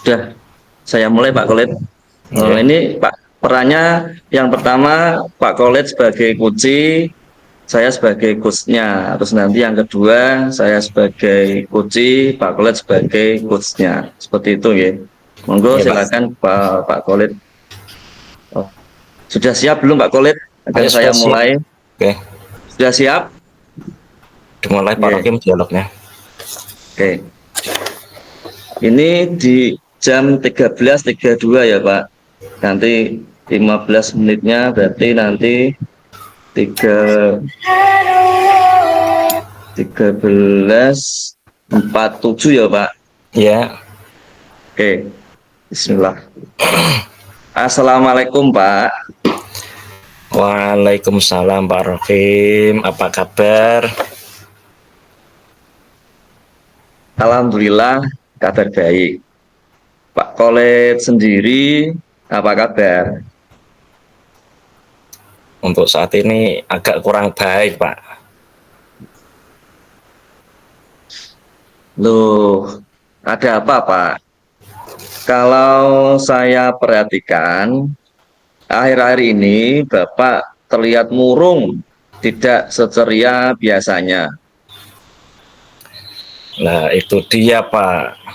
Sudah, saya mulai Pak Kolit. Ya, Ini Pak perannya yang pertama Pak Kolit sebagai Kuci, saya sebagai coachnya. Terus nanti yang kedua saya sebagai Kuci, Pak Kolit sebagai coachnya. Seperti itu ya. Monggo ya Pak. silakan Pak Kolit. Oh, sudah siap belum Pak Kolit? Akan Ayo saya sudah siap. mulai. Oke, Sudah siap? dimulai Pak Oke. Rokim dialognya. Oke. Ini di jam 13.32 ya Pak. Nanti 15 menitnya berarti nanti 13.47 ya Pak. Ya, Oke, Bismillah. Assalamualaikum Pak. Waalaikumsalam Pak Rokim. Apa kabar? Alhamdulillah kabar baik. Pak Kolet sendiri apa kabar? Untuk saat ini agak kurang baik Pak. Loh, ada apa Pak? Kalau saya perhatikan akhir-akhir ini Bapak terlihat murung, tidak seceria biasanya. Nah itu dia Pak.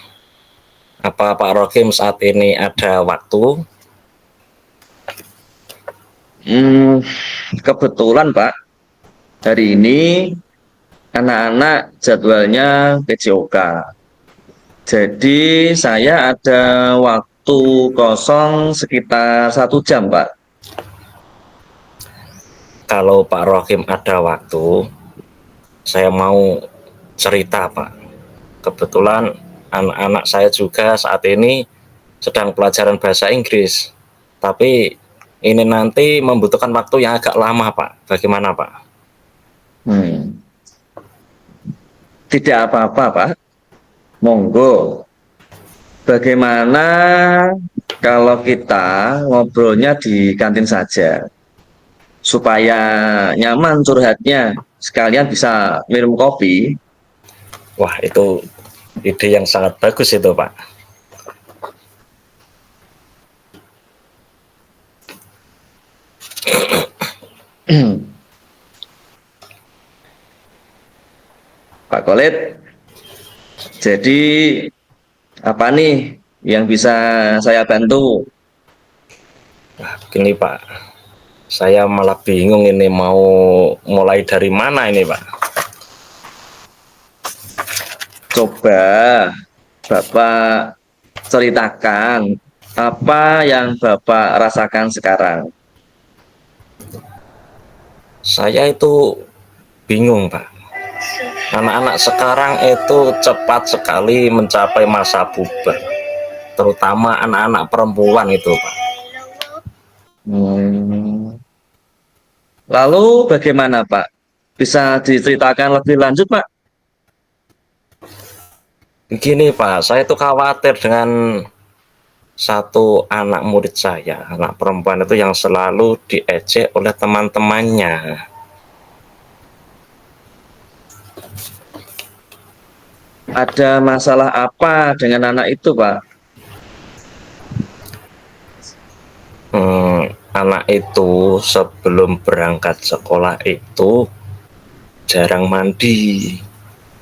Apa Pak Rokim saat ini ada waktu? Hmm, kebetulan Pak, hari ini anak-anak jadwalnya PJOK. Jadi saya ada waktu kosong sekitar 1 jam Pak. Kalau Pak Rokim ada waktu, saya mau cerita Pak. Kebetulan anak-anak saya juga saat ini sedang pelajaran bahasa Inggris. Tapi ini nanti membutuhkan waktu yang agak lama Pak. Bagaimana Pak? Hmm, tidak apa-apa Pak, monggo. Bagaimana kalau kita ngobrolnya di kantin saja, supaya nyaman curhatnya, sekalian bisa minum kopi. Wah itu ide yang sangat bagus itu Pak. Pak Kolit, jadi apa nih yang bisa saya bantu? Wah, begini Pak, saya malah bingung ini mau mulai dari mana ini Pak. Coba Bapak ceritakan apa yang Bapak rasakan sekarang. Saya itu bingung Pak. Anak-anak sekarang itu cepat sekali mencapai masa puber, terutama anak-anak perempuan itu Pak. Hmm. Lalu bagaimana Pak? Bisa diceritakan lebih lanjut Pak? Begini Pak, saya itu khawatir dengan satu anak murid saya, anak perempuan itu yang selalu diejek oleh teman-temannya. Ada masalah apa dengan anak itu Pak? Anak itu sebelum berangkat sekolah itu jarang mandi.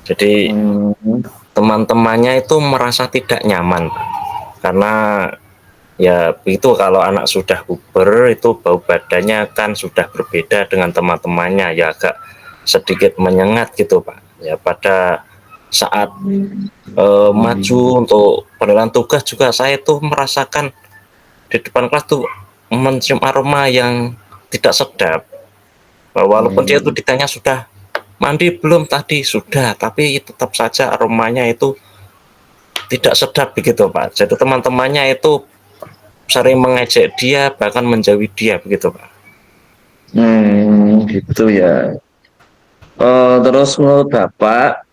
Jadi Hmm. teman-temannya itu merasa tidak nyaman Pak. Karena ya itu kalau anak sudah puber itu bau badannya kan sudah berbeda dengan teman-temannya, ya agak sedikit menyengat gitu Pak. Ya pada saat maju untuk penilaian tugas juga saya itu merasakan di depan kelas tuh mencium aroma yang tidak sedap. Walaupun dia itu Hmm. ditanya sudah mandi belum tadi, sudah, tapi tetap saja aromanya itu tidak sedap begitu Pak. Jadi teman-temannya itu sering mengejek dia, bahkan menjauhi dia begitu Pak. Gitu ya. Terus menurut Bapak,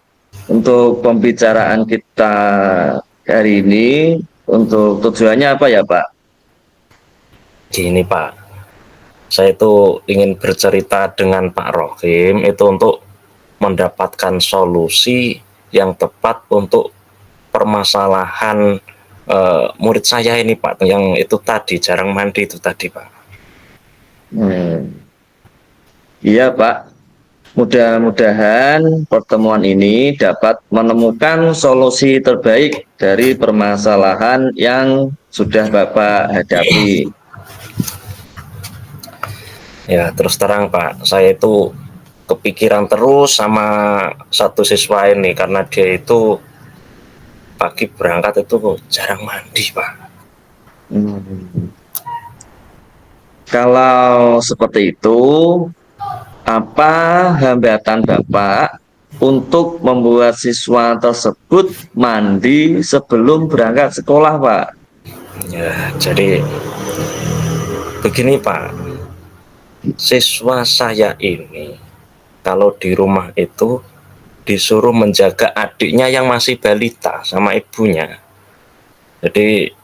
untuk pembicaraan kita hari ini, untuk tujuannya apa ya Pak? Gini Pak, saya itu ingin bercerita dengan Pak Rohim itu untuk mendapatkan solusi yang tepat untuk permasalahan murid saya ini Pak, yang itu tadi jarang mandi itu tadi Pak. Iya, Pak. Mudah-mudahan pertemuan ini dapat menemukan solusi terbaik dari permasalahan yang sudah Bapak hadapi. Ya terus terang Pak, saya itu kepikiran terus sama satu siswa ini karena dia itu pagi berangkat itu jarang mandi Pak. Hmm. Kalau seperti itu, apa hambatan Bapak untuk membuat siswa tersebut mandi sebelum berangkat sekolah, Pak? Ya jadi begini Pak, siswa saya ini kalau di rumah itu disuruh menjaga adiknya yang masih balita sama ibunya. Jadi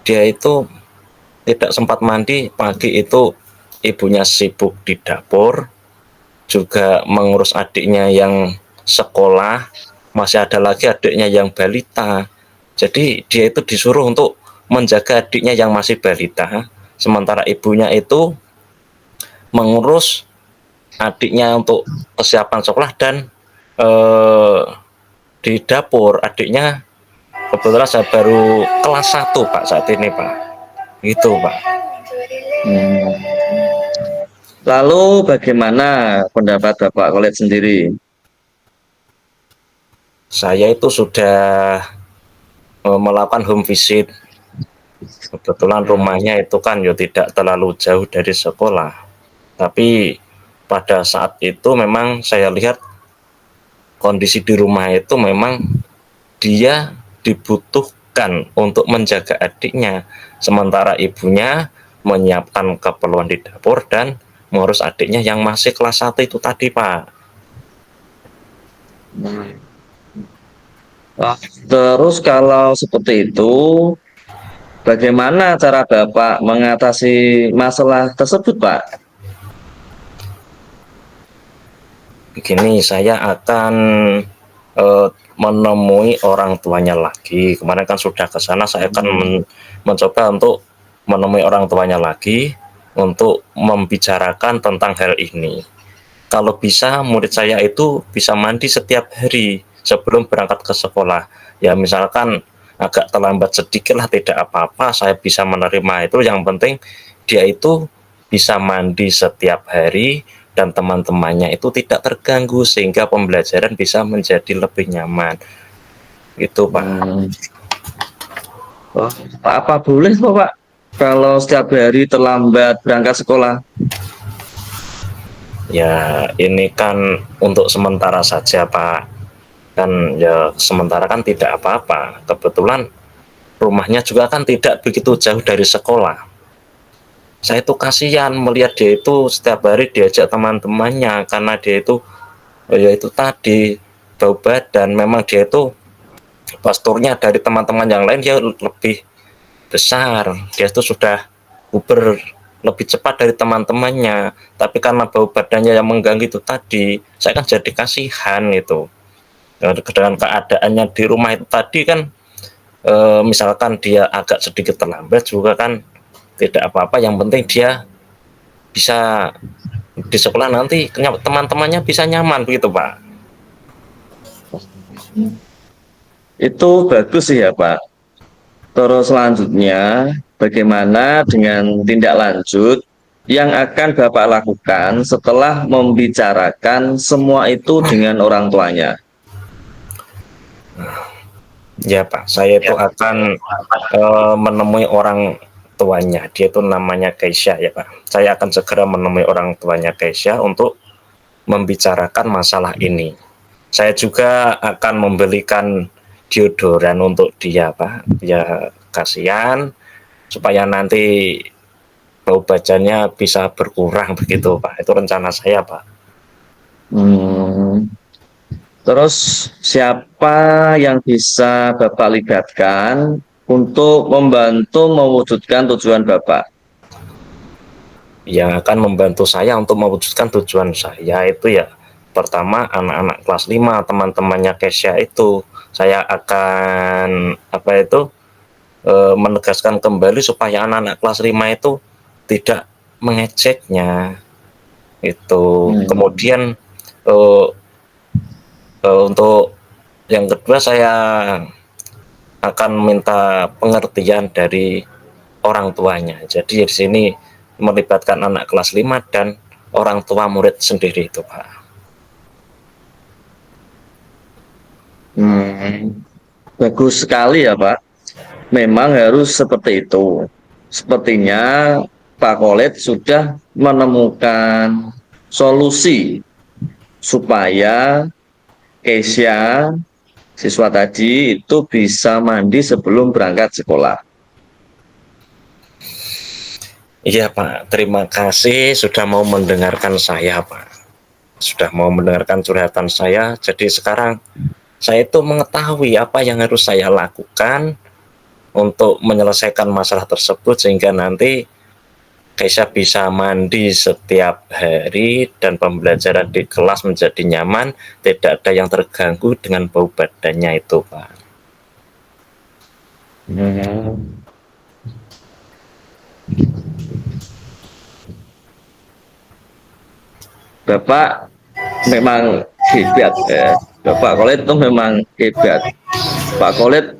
dia itu tidak sempat mandi pagi itu, ibunya sibuk di dapur, juga mengurus adiknya yang sekolah, masih ada lagi adiknya yang balita. Jadi dia itu disuruh untuk menjaga adiknya yang masih balita, sementara ibunya itu mengurus adiknya untuk kesiapan sekolah dan eh, di dapur adiknya kebetulan saya baru kelas 1 Pak saat ini Pak, gitu Pak. Hmm. Lalu bagaimana pendapat Bapak Khalid sendiri? Saya itu sudah melakukan home visit. Kebetulan rumahnya itu kan ya tidak terlalu jauh dari sekolah. Tapi pada saat itu memang saya lihat kondisi di rumah itu memang dia dibutuhkan untuk menjaga adiknya, sementara ibunya menyiapkan keperluan di dapur dan mengurus adiknya yang masih kelas 1 itu tadi Pak. Terus kalau seperti itu, bagaimana cara Bapak mengatasi masalah tersebut, Pak? Begini, saya akan menemui orang tuanya lagi. Kemarin kan sudah ke sana, saya akan mencoba untuk menemui orang tuanya lagi untuk membicarakan tentang hal ini. Kalau bisa, murid saya itu bisa mandi setiap hari sebelum berangkat ke sekolah. Ya misalkan agak terlambat sedikit lah, tidak apa-apa, saya bisa menerima itu. Yang penting dia itu bisa mandi setiap hari dan teman-temannya itu tidak terganggu sehingga pembelajaran bisa menjadi lebih nyaman. Gitu Pak. Oh, apa boleh kok, Pak? Kalau setiap hari terlambat berangkat sekolah? Ya ini kan untuk sementara saja Pak. Kan ya sementara kan tidak apa-apa. Kebetulan rumahnya juga kan tidak begitu jauh dari sekolah. Saya itu kasihan melihat dia itu setiap hari diajak teman-temannya karena dia itu ya itu tadi bau badan. Memang dia itu posturnya dari teman-teman yang lain dia lebih besar, dia itu sudah puber lebih cepat dari teman-temannya, tapi karena bau badannya yang mengganggu itu tadi, saya kan jadi kasihan itu. Dengan keadaannya di rumah itu tadi kan misalkan dia agak sedikit terlambat juga kan tidak apa-apa, yang penting dia bisa di sekolah nanti teman-temannya bisa nyaman begitu Pak. Itu bagus sih ya, Pak. Terus selanjutnya, bagaimana dengan tindak lanjut yang akan Bapak lakukan setelah membicarakan semua itu dengan orang tuanya? Ya Pak, saya itu akan menemui orang tuanya. Dia itu namanya Keisha ya Pak. Saya akan segera menemui orang tuanya Keisha untuk membicarakan masalah ini. Saya juga akan membelikan deodoran untuk dia Pak. Ya kasihan supaya nanti bau badannya bisa berkurang begitu Pak. Itu rencana saya Pak. Hmm. Terus siapa yang bisa Bapak libatkan untuk membantu mewujudkan tujuan Bapak? Yang akan membantu saya untuk mewujudkan tujuan saya itu ya pertama anak-anak kelas 5 teman-temannya Keisha itu, saya akan menegaskan kembali supaya anak-anak kelas 5 itu tidak mengejeknya itu. Kemudian untuk yang kedua, saya akan minta pengertian dari orang tuanya. Jadi di sini melibatkan anak kelas 5 dan orang tua murid sendiri itu, Pak. Bagus sekali ya Pak. Memang harus seperti itu. Sepertinya Pak Khalid sudah menemukan solusi supaya Keisha, siswa tadi itu bisa mandi sebelum berangkat sekolah. Iya Pak, terima kasih sudah mau mendengarkan saya Pak. Sudah mau mendengarkan curhatan saya. Jadi sekarang saya itu mengetahui apa yang harus saya lakukan untuk menyelesaikan masalah tersebut sehingga nanti Keisha bisa mandi setiap hari dan pembelajaran di kelas menjadi nyaman, tidak ada yang terganggu dengan bau badannya itu, Pak. Bapak memang hebat ya. Bapak Khalid itu memang hebat. Pak Khalid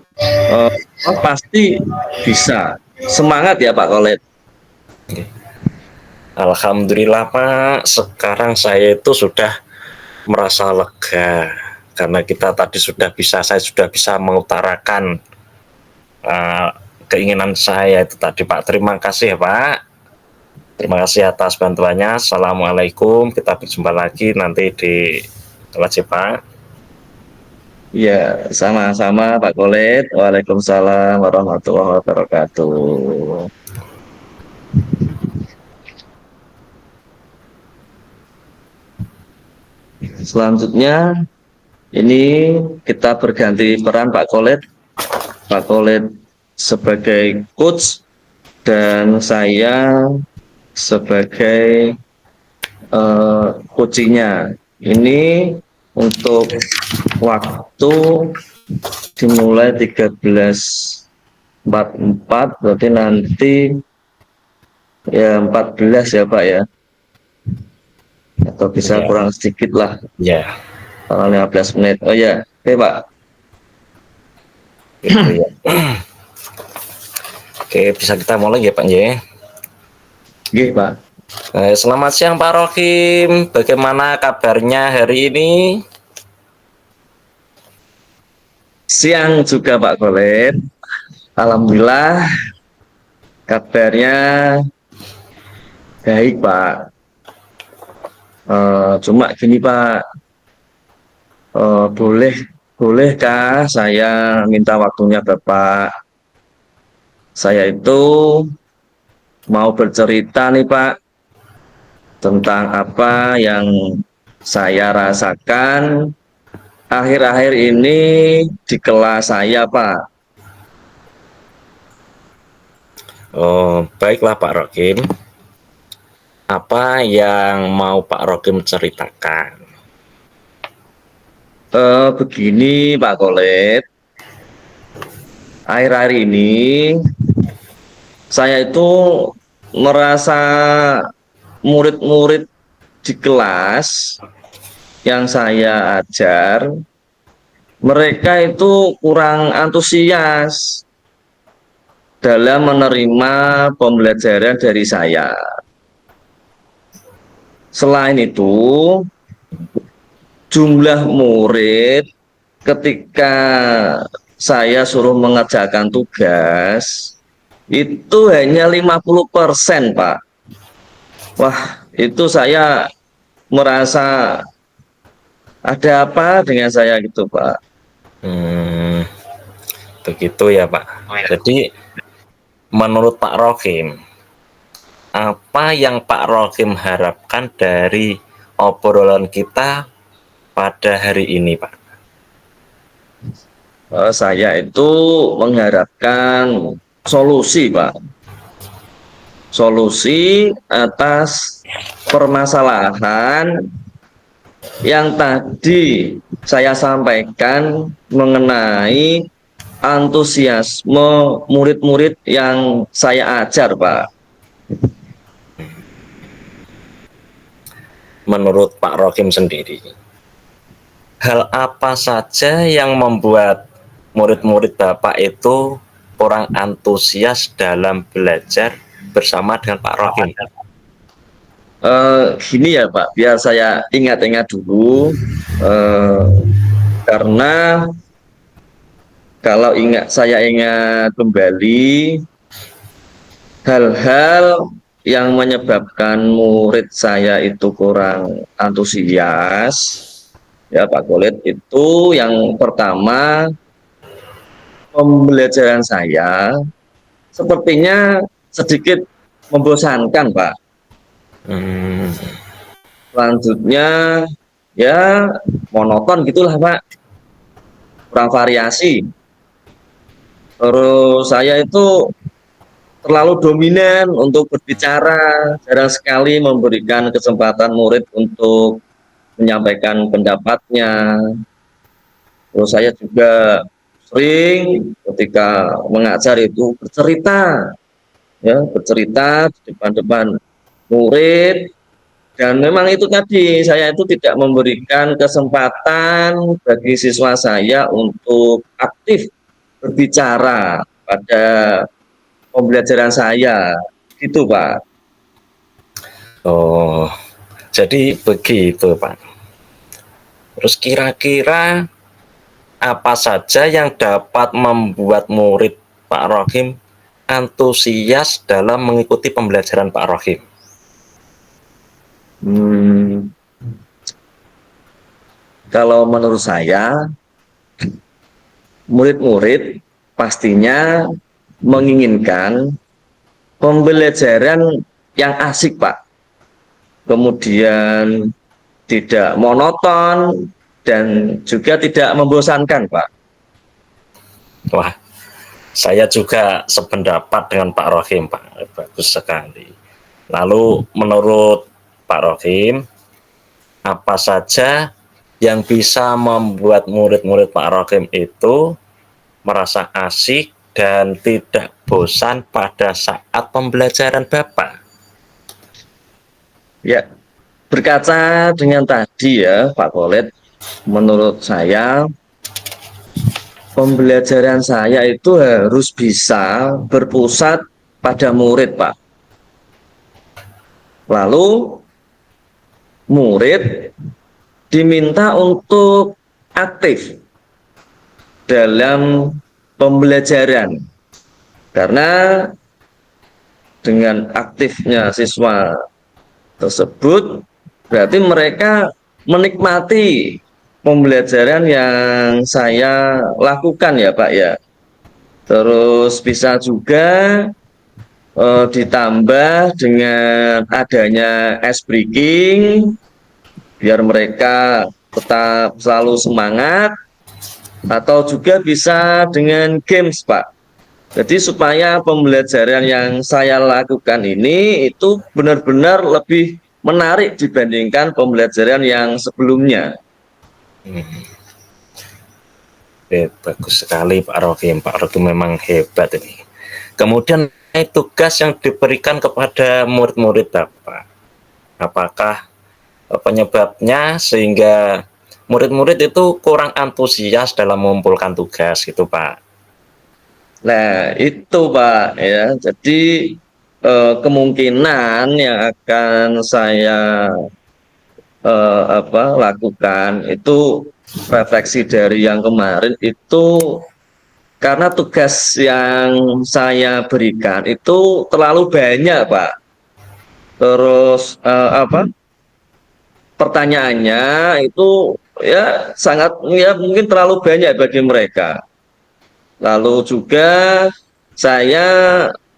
pasti bisa. Semangat ya Pak Khalid. Alhamdulillah Pak, sekarang saya itu sudah merasa lega karena saya sudah bisa mengutarakan keinginan saya itu tadi Pak. Terima kasih ya Pak. Terima kasih atas bantuannya. Assalamualaikum. Kita berjumpa lagi nanti di kelas ya Pak. Ya, sama-sama Pak Khalid. Waalaikumsalam warahmatullahi wabarakatuh. Selanjutnya, ini kita berganti peran Pak Khalid. Pak Khalid sebagai coach dan saya sebagai coachingnya. Ini untuk waktu dimulai 13.44, berarti nanti ya 14 ya Pak ya, atau bisa Ya. kurang sedikit lah, Ya, 15 menit. Oh ya, oke Pak. gitu ya. Oke, bisa kita mulai ya Pak ya. Oke Pak. Selamat siang Pak Rohim. Bagaimana kabarnya hari ini? Siang juga Pak Khalid. Alhamdulillah kabarnya baik Pak. Cuma gini Pak, bolehkah saya minta waktunya Bapak? Saya itu mau bercerita nih Pak tentang apa yang saya rasakan akhir-akhir ini di kelas saya Pak. Oh, baiklah Pak Rohim. Apa yang mau Pak Rohim ceritakan? Begini Pak Khalid, akhir-akhir ini saya itu merasa murid-murid di kelas yang saya ajar, mereka itu kurang antusias dalam menerima pembelajaran dari saya. Selain itu, jumlah murid ketika saya suruh mengerjakan tugas itu hanya 50%, Pak. Wah, itu saya merasa ada apa dengan saya gitu, Pak. Begitu ya Pak. Jadi menurut Pak Rohim, apa yang Pak Rohim harapkan dari obrolan kita pada hari ini Pak? Saya itu mengharapkan solusi, Pak. Solusi atas permasalahan yang tadi saya sampaikan mengenai antusiasme murid-murid yang saya ajar, Pak. Menurut Pak Rohim sendiri, hal apa saja yang membuat murid-murid Bapak itu kurang antusias dalam belajar bersama dengan Pak Rohim? Gini ya Pak, biar saya ingat-ingat dulu, karena kalau saya ingat kembali hal-hal yang menyebabkan murid saya itu kurang antusias, ya Pak Kolit, itu yang pertama pembelajaran saya sepertinya sedikit membosankan Pak. Hmm, Selanjutnya ya monoton gitulah Pak, kurang variasi. Terus saya itu terlalu dominan untuk berbicara, jarang sekali memberikan kesempatan murid untuk menyampaikan pendapatnya. Terus saya juga sering ketika mengajar itu bercerita, ya bercerita di depan-depan murid. Dan memang itu tadi, saya itu tidak memberikan kesempatan bagi siswa saya untuk aktif berbicara pada pembelajaran saya. Gitu, Pak. oh, jadi begitu Pak. Terus kira-kira apa saja yang dapat membuat murid Pak Rohim antusias dalam mengikuti pembelajaran Pak Rohim? Hmm, kalau menurut saya, murid-murid pastinya menginginkan pembelajaran yang asik, Pak. Kemudian tidak monoton dan juga tidak membosankan, Pak. Wah, saya juga sependapat dengan Pak Rohim, Pak. Bagus sekali. Lalu menurut Pak Rohim, apa saja yang bisa membuat murid-murid Pak Rohim itu merasa asik dan tidak bosan pada saat pembelajaran Bapak? Ya, berkaca dengan tadi ya, Pak Kolet, menurut saya pembelajaran saya itu harus bisa berpusat pada murid, Pak. Lalu murid diminta untuk aktif dalam pembelajaran. Karena dengan aktifnya siswa tersebut berarti mereka menikmati pembelajaran yang saya lakukan ya Pak ya. Terus bisa juga ditambah dengan adanya ice breaking biar mereka tetap selalu semangat, atau juga bisa dengan games Pak. Jadi supaya pembelajaran yang saya lakukan ini itu benar-benar lebih menarik dibandingkan pembelajaran yang sebelumnya. Bagus sekali Pak Rohim. Pak Rohim memang hebat ini. Kemudian tugas yang diberikan kepada murid-murid Bapak, apakah penyebabnya sehingga murid-murid itu kurang antusias dalam mengumpulkan tugas gitu Pak? Nah, itu Pak ya. Jadi kemungkinan yang akan saya lakukan itu refleksi dari yang kemarin itu karena tugas yang saya berikan itu terlalu banyak, Pak. Terus pertanyaannya itu ya sangat ya mungkin terlalu banyak bagi mereka. Lalu juga saya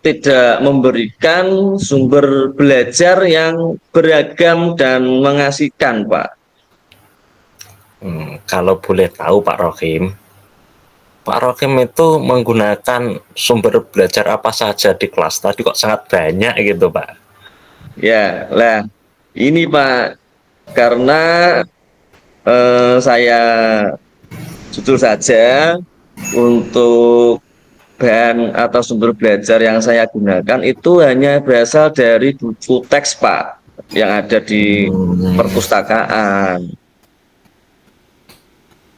tidak memberikan sumber belajar yang beragam dan mengasihkan, Pak. Kalau boleh tahu Pak Rohim itu menggunakan sumber belajar apa saja di kelas tadi kok sangat banyak gitu Pak? Ya, lah ini Pak, karena saya jujur saja, untuk bahan atau sumber belajar yang saya gunakan itu hanya berasal dari buku teks, Pak, yang ada di Hmm, perpustakaan.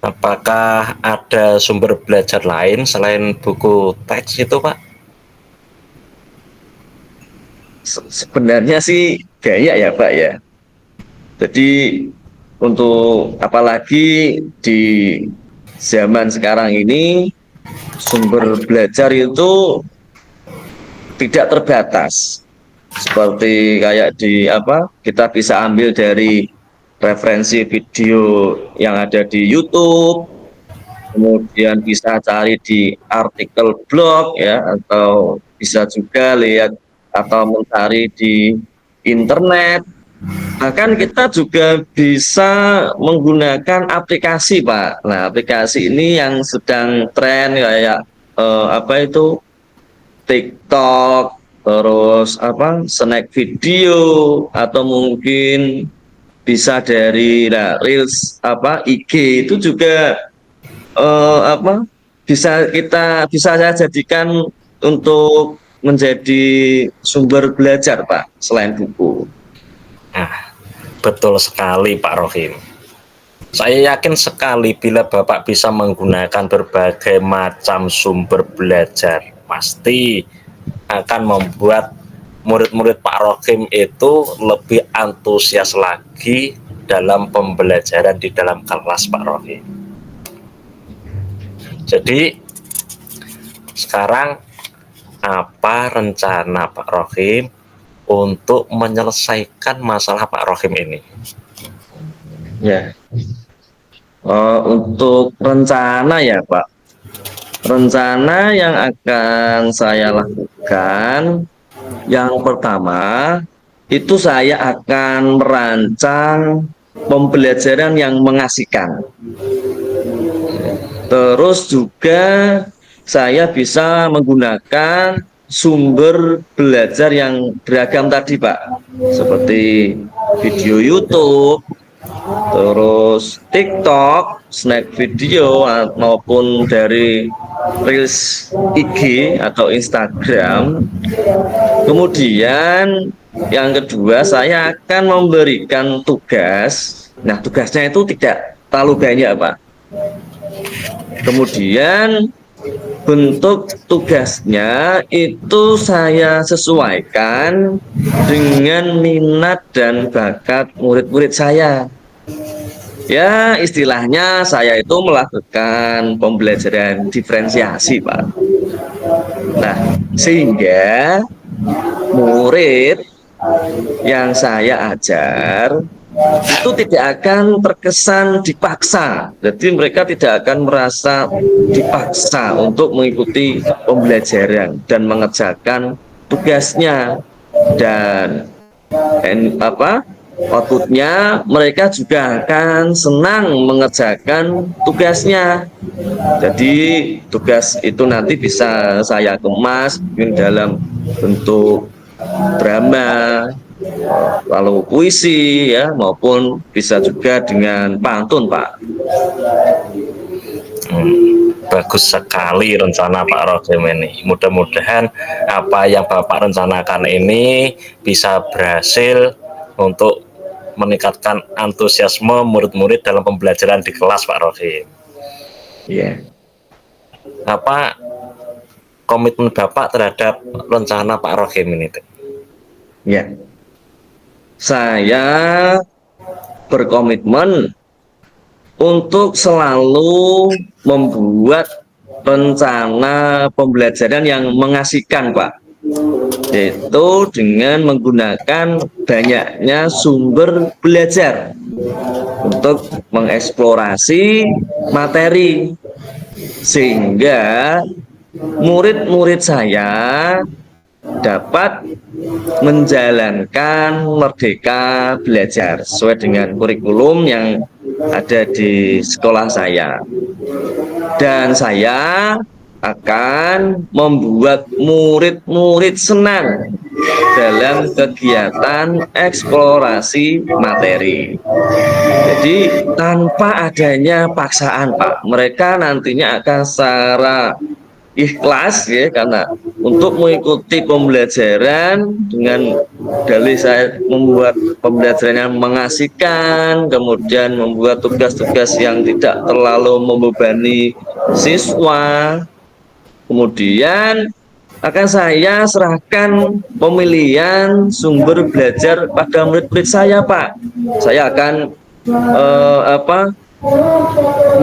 apakah ada sumber belajar lain selain buku teks itu, Pak? Sebenarnya sih banyak ya, Pak ya. Jadi untuk apalagi di zaman sekarang ini, sumber belajar itu tidak terbatas. Seperti kayak di apa, kita bisa ambil dari referensi video yang ada di YouTube, kemudian bisa cari di artikel blog ya, atau bisa juga lihat atau mencari di internet. Bahkan kita juga bisa menggunakan aplikasi, Pak. Nah, aplikasi ini yang sedang tren kayak apa itu, TikTok, terus apa, snack video, atau mungkin bisa dari Reels apa IG itu juga apa, bisa saya jadikan untuk menjadi sumber belajar, Pak, selain buku. Nah, betul sekali Pak Rohim. Saya yakin sekali bila Bapak bisa menggunakan berbagai macam sumber belajar, pasti akan membuat murid-murid Pak Rohim itu lebih antusias lagi dalam pembelajaran di dalam kelas, Pak Rohim. Jadi sekarang apa rencana Pak Rohim untuk menyelesaikan masalah Pak Rohim ini? Ya, untuk rencana ya, Pak. Rencana yang akan saya lakukan, yang pertama itu saya akan merancang pembelajaran yang mengasihkan. Terus juga saya bisa menggunakan sumber belajar yang beragam tadi, Pak. Seperti video YouTube, terus TikTok, snack video, maupun dari Reels IG atau Instagram. Kemudian yang kedua, saya akan memberikan tugas. Nah, tugasnya itu tidak terlalu banyak, Pak. Kemudian bentuk tugasnya itu saya sesuaikan dengan minat dan bakat murid-murid saya. Ya, istilahnya saya itu melakukan pembelajaran diferensiasi, Pak. Nah, sehingga murid yang saya ajar itu tidak akan terkesan dipaksa. Jadi mereka tidak akan merasa dipaksa untuk mengikuti pembelajaran dan mengerjakan tugasnya. Dan apa, outputnya mereka juga akan senang mengerjakan tugasnya. Jadi tugas itu nanti bisa saya kemas dalam bentuk drama, lalu puisi ya, maupun bisa juga dengan pantun, Pak. Bagus sekali rencana Pak Rohim ini. Mudah-mudahan apa yang Bapak rencanakan ini bisa berhasil untuk meningkatkan antusiasme murid-murid dalam pembelajaran di kelas, Pak Rohim. Ya, Apa komitmen Bapak terhadap rencana Pak Rohim ini? ya. Saya berkomitmen untuk selalu membuat rencana pembelajaran yang mengasihkan, Pak. Yaitu dengan menggunakan banyaknya sumber belajar untuk mengeksplorasi materi, sehingga murid-murid saya dapat menjalankan merdeka belajar sesuai dengan kurikulum yang ada di sekolah saya. Dan saya akan membuat murid-murid senang dalam kegiatan eksplorasi materi. Jadi tanpa adanya paksaan, Pak, mereka nantinya akan secara ikhlas ya, karena untuk mengikuti pembelajaran dengan dalih saya membuat pembelajaran yang mengasihkan, kemudian membuat tugas-tugas yang tidak terlalu membebani siswa. Kemudian akan saya serahkan pemilihan sumber belajar pada murid-murid saya, Pak. Saya akan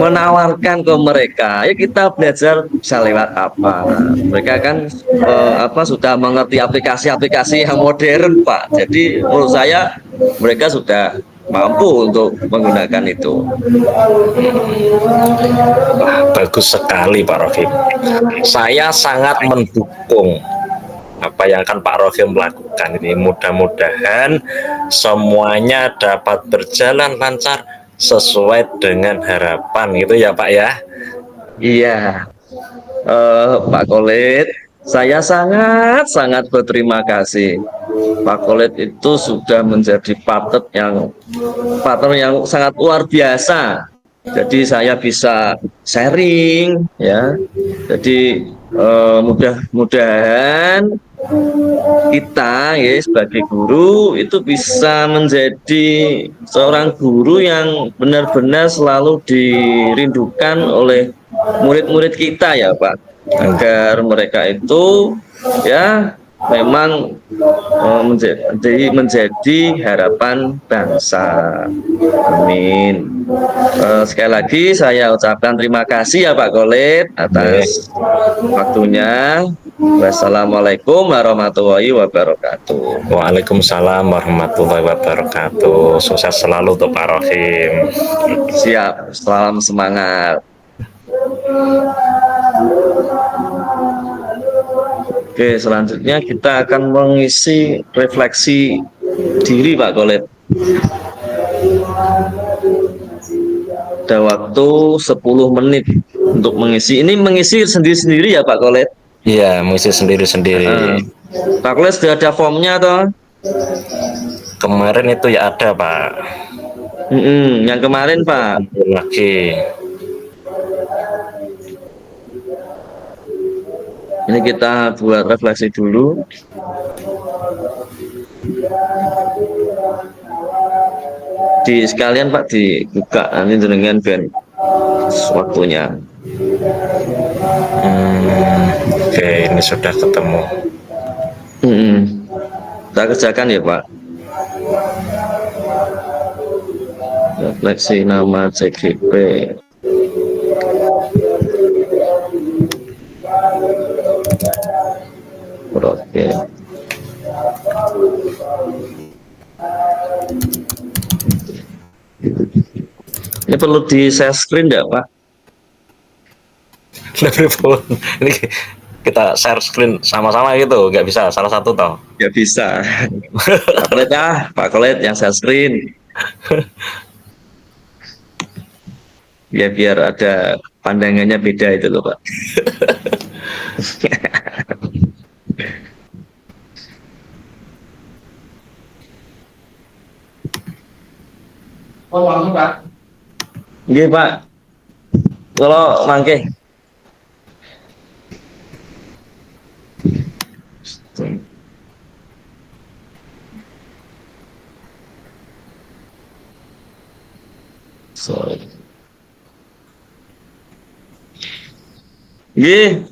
menawarkan ke mereka, ya kita belajar bisa lewat apa. Mereka kan sudah mengerti aplikasi-aplikasi yang modern, Pak. Jadi menurut saya mereka sudah mampu untuk menggunakan itu. Bagus sekali Pak Rohim. Saya sangat mendukung apa yang akan Pak Rohim lakukan ini. Mudah-mudahan semuanya dapat berjalan lancar sesuai dengan harapan gitu ya Pak ya. Iya, Pak Kolit, saya sangat berterima kasih. Pak Kolit itu sudah menjadi partner yang sangat luar biasa. Jadi saya bisa sharing, ya. Jadi mudah-mudahan kita ya sebagai guru itu bisa menjadi seorang guru yang benar-benar selalu dirindukan oleh murid-murid kita ya Pak, agar mereka itu ya memang menjadi harapan bangsa. Amin. Sekali lagi saya ucapkan terima kasih ya Pak Kolit atas waktunya. Wassalamualaikum warahmatullahi wabarakatuh. Waalaikumsalam warahmatullahi wabarakatuh. Sukses selalu untuk Pak Rohim. Siap, salam semangat. Oke, selanjutnya kita akan mengisi refleksi diri Pak Kolit. Ada waktu 10 menit untuk mengisi. Ini mengisi sendiri-sendiri ya Pak Kolit? Iya, mengisi sendiri-sendiri. Pak Kolit sudah ada formnya toh? Kemarin itu ya ada Pak. Yang kemarin Pak. Lagi. Ini kita buat refleksi dulu. Di sekalian Pak dibuka nanti dengan ben waktunya. Oke, ini sudah ketemu. Kita kerjakan ya Pak. Refleksi nama CGP. Oke. Ini perlu di share screen enggak, Pak? Ini kita share screen sama-sama gitu, nggak bisa salah satu toh? Nggak bisa. Pak Kolet Pak Kolet yang share screen. Ya biar ada pandangannya beda itu loh, Pak. Oh, langsung Pak. Iya Pak. Kalau mangke. Sorry. Nggih.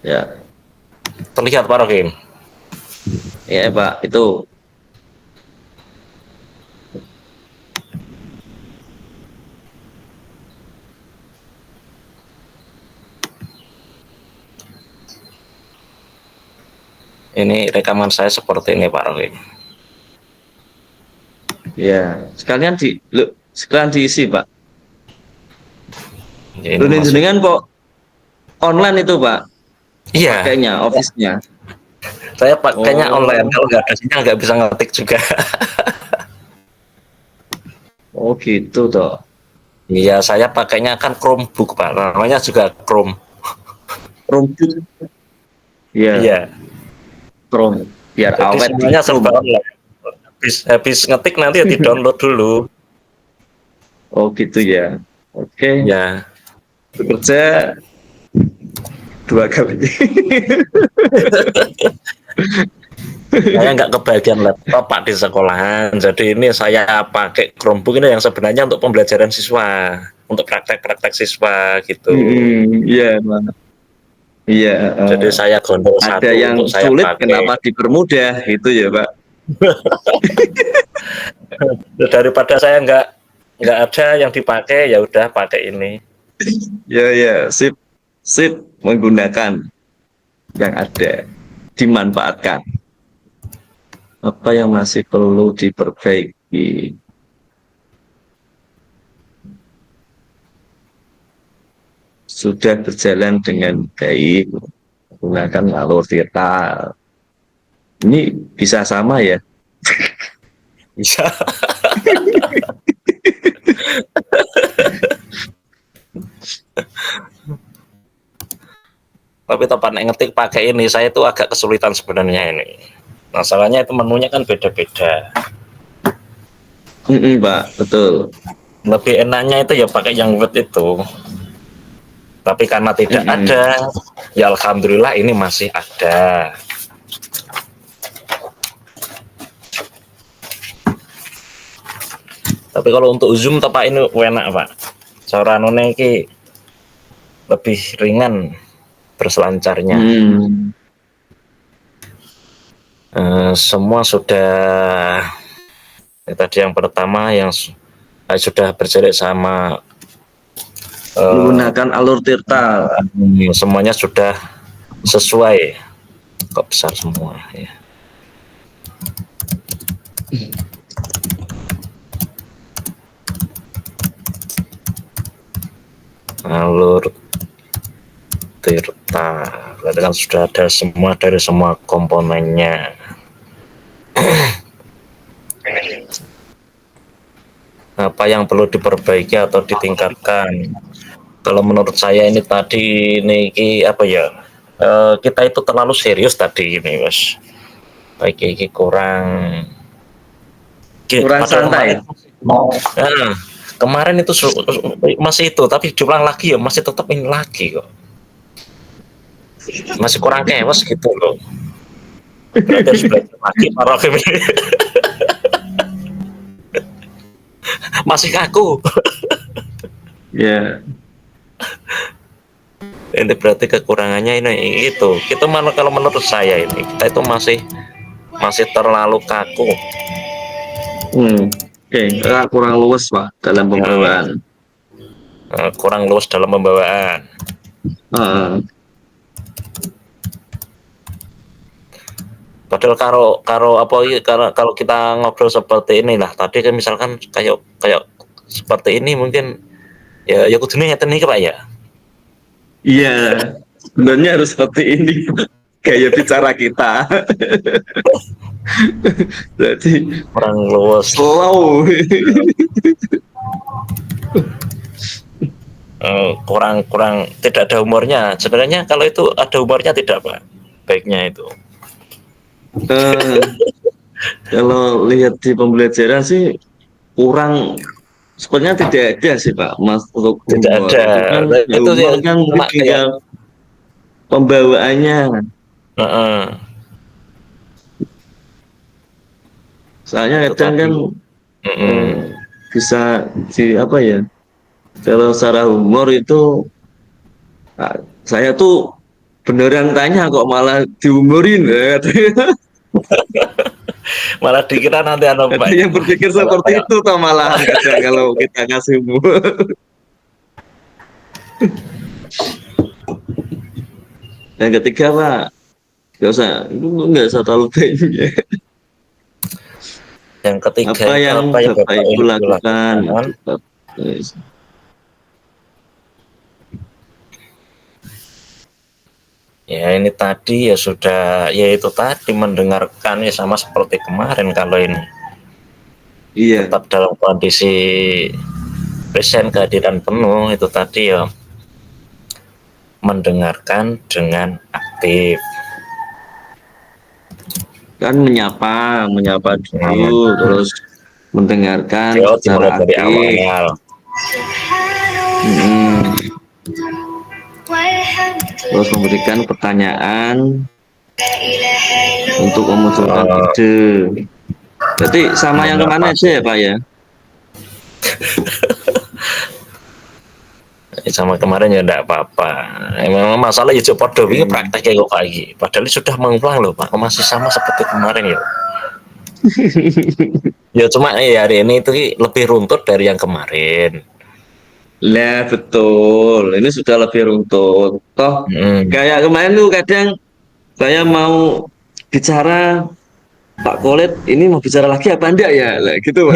Ya. Terlihat Pak Rohim. Ya Pak, itu. Ini rekaman saya seperti ini Pak Rofi. Ya, sekalian diisi Pak. Ya, ini Lu masuk. jenengan kok online itu Pak, Iya, pakainya, office-nya. saya pakainya online. Oh, Kalau nggak ada sinyal nggak bisa ngetik juga. oh gitu toh. Iya, saya pakainya kan Chromebook Pak. Namanya juga Chrome. Rumput. Ya, Iya. Chrome. Biar Jadi awet di semuanya serba Chrome. online. Habis ngetik nanti ya di-download dulu. Oh gitu ya. Oke, Ya, bekerja 2 kali. saya nggak kebagian laptop Pak di sekolahan. Jadi ini saya pakai Chromebook ini yang sebenarnya untuk pembelajaran siswa, untuk praktek-praktek siswa gitu. Iya, Pak. Iya. Jadi saya gondol Ada satu yang untuk saya sulit, pakai. kenapa dipermudah, itu ya Pak. Daripada saya nggak ada yang dipakai, ya udah pakai ini. Ya, ya, sip, sip, menggunakan yang ada, dimanfaatkan. Apa yang masih perlu diperbaiki? Sudah berjalan dengan baik, menggunakan alur vital. Ini bisa sama ya? Bisa. Tapi tempat ngetik pakai ini saya itu agak kesulitan sebenarnya ini. Masalahnya itu menunya kan beda-beda. Pak, betul. Lebih enaknya itu ya pakai yang Word itu. Tapi karena tidak ada, ya alhamdulillah ini masih ada. Tapi kalau untuk Zoom Pak ini enak Pak. Cara none iki lebih ringan berselancarnya. Semua sudah tadi yang pertama yang sudah berjalan sama Menggunakan alur tirta. semuanya sudah sesuai, kok besar semua ya. Alur tirta berarti kan sudah ada semua dari semua komponennya. Apa yang perlu diperbaiki atau ditingkatkan? Kalau menurut saya ini tadi ini apa ya, kita itu terlalu serius tadi ini Mas. Ini kurang Santai. Kemarin itu masih itu, tapi diulang lagi ya masih tetap ini lagi kok. Masih kurang kewas gitu loh. Berarti harus belajar lagi Pak Rokim ini. Masih kaku. Ya. Ini berarti kekurangannya ini itu. Kita kalau menurut saya ini kita itu masih terlalu kaku. Oke, kurang luwes Pak dalam pembawaan. Kurang luwes dalam pembawaan. Padahal karo apa kalau kita ngobrol seperti inilah tadi kan misalkan kayak seperti ini mungkin ya kudunya ngeten iki Pak ya. Iya, sebenarnya harus seperti ini gaya bicara kita. Jadi Kurang luwes. slow. kurang tidak ada humornya. Sebenarnya kalau itu ada humornya tidak Pak? Baiknya itu. Kalau lihat di pembelajaran sih kurang, sebenarnya tidak ada sih Pak Mas untuk Tidak humor. ada. Kan, ya, Itu humor kan mungkin tinggal pembawaannya. Soalnya kadang kan bisa di apa ya? Kalau secara humor itu saya tuh beneran tanya kok malah dihumorin ya. Malah dikira nanti anu Ada Pak yang berpikir kalau seperti kayak itu toh malahan kadang kalau kita kasih umur. Yang ketiga Pak, nggak usah, itu nggak usah terlalu banyak. yang ketiga Apa itu yang apa yang Bapak Bapak Ibu Ibu lakukan lakukan? untuk Ya ini tadi ya sudah, ya itu tadi mendengarkan ya sama seperti kemarin kalau ini iya, tetap dalam kondisi present kehadiran penuh itu tadi ya mendengarkan dengan aktif. kan menyapa Nah, dulu, terus mendengarkan dia dimulai secara dari aktif. awal. Mm-mm. Terus memberikan pertanyaan untuk memunculkan Oh, ide. Berarti sama yang menyapa kemana aja ya Pak ya? sama kemarin ya enggak apa-apa. Memang masalah ya podo ini Oke. prakteknya kok lagi. Padahal ini sudah mengulang loh Pak, masih sama seperti kemarin ya. Ya cuma ya hari ini itu lebih runtut dari yang kemarin. Lah betul, ini sudah lebih runtut. Toh Hmm. kayak kemarin tuh kadang saya mau bicara Pak Kolet ini mau bicara lagi apa enggak ya? Lah gitu Pak.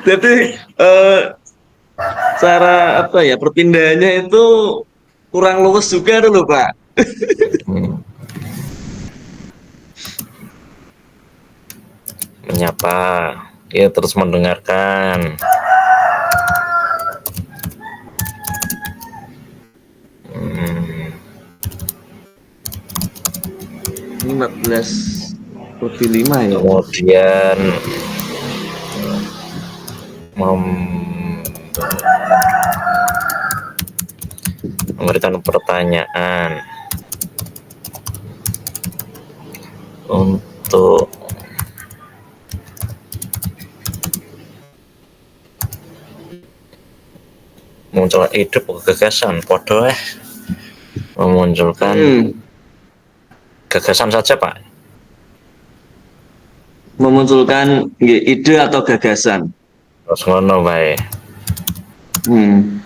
Jadi eh, cara apa ya perpindahannya itu kurang luwes juga dulu Pak. Hmm. Menyapa, ya terus mendengarkan. Hmm. Ini 14 lebih 5 ya. Kemudian mem- memberikan pertanyaan untuk muncul ide gagasan podo memunculkan Hmm, gagasan saja Pak. memunculkan ide atau gagasan. Terus ngono bae. Hmm.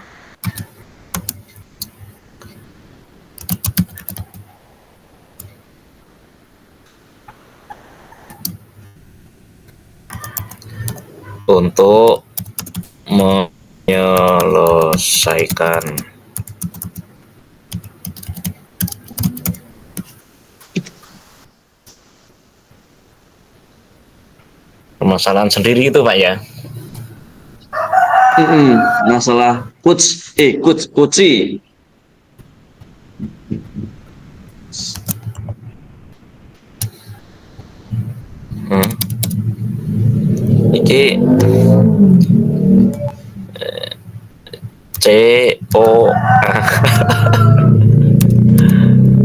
Untuk menyelesaikan permasalahan sendiri itu Pak ya. Masalah kuci. Hmm. Iki CO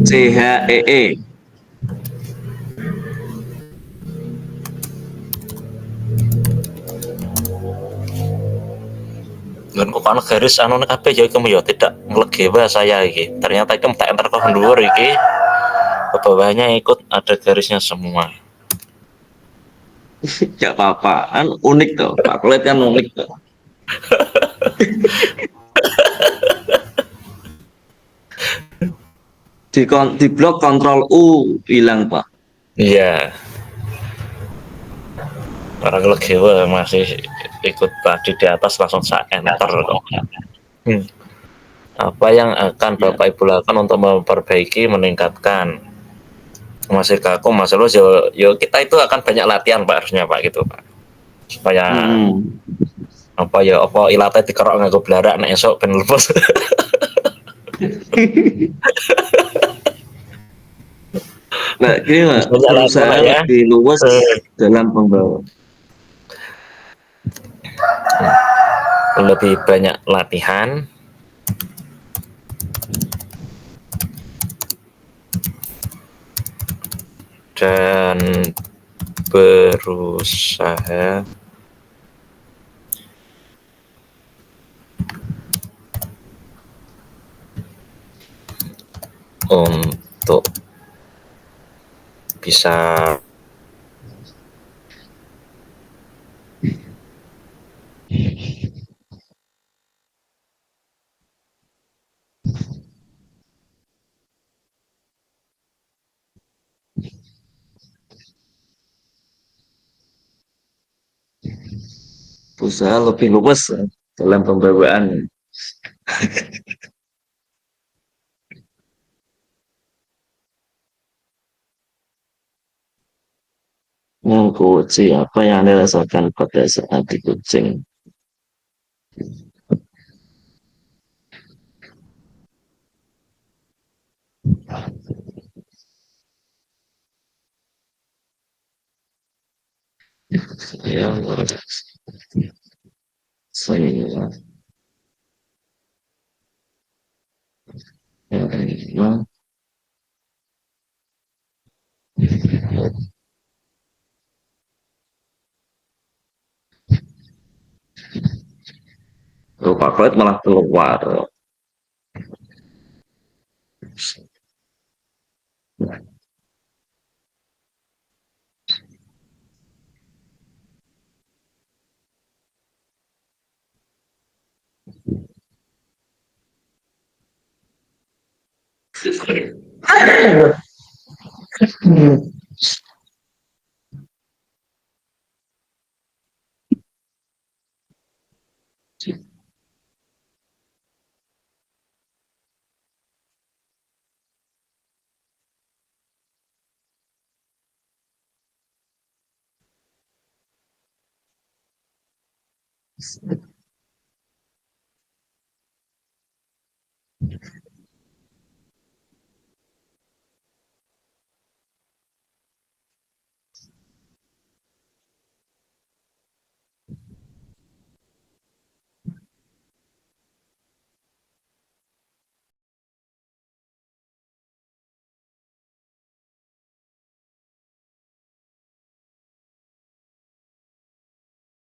CHEE. dan kok ana garis anu kabeh ya iki ya tidak ngelegewa saya iki. Ternyata iki tak enter ke dhuwur iki. Ke bawahnya ikut ada garisnya semua. Gak apa-apa, kan unik tuh. Pak Kolet kan unik tuh. Di blok kontrol U hilang Pak. Iya, orang ngelegewa masih ikut tadi di atas langsung saya enter kok. Hmm. Apa yang akan Ya. Bapak Ibu lakukan untuk memperbaiki, meningkatkan? Masih kaku, masih lu yo kita itu akan banyak latihan Pak harusnya Pak gitu Pak. Supaya Hmm. apa ilate dikerok nganggo blarak nek esuk ben lepas. Nah, gini Pak, Banyak latihan Pak berusaha ya. lebih luas Eh, dalam pembawa. Lebih banyak latihan dan berusaha untuk bisa Usaha lebih luwes dalam pembawaan. Yang kuci, apa yang Anda rasakan pada saat di Kucing? Saya, saya, ya, lupa kulit malah keluar.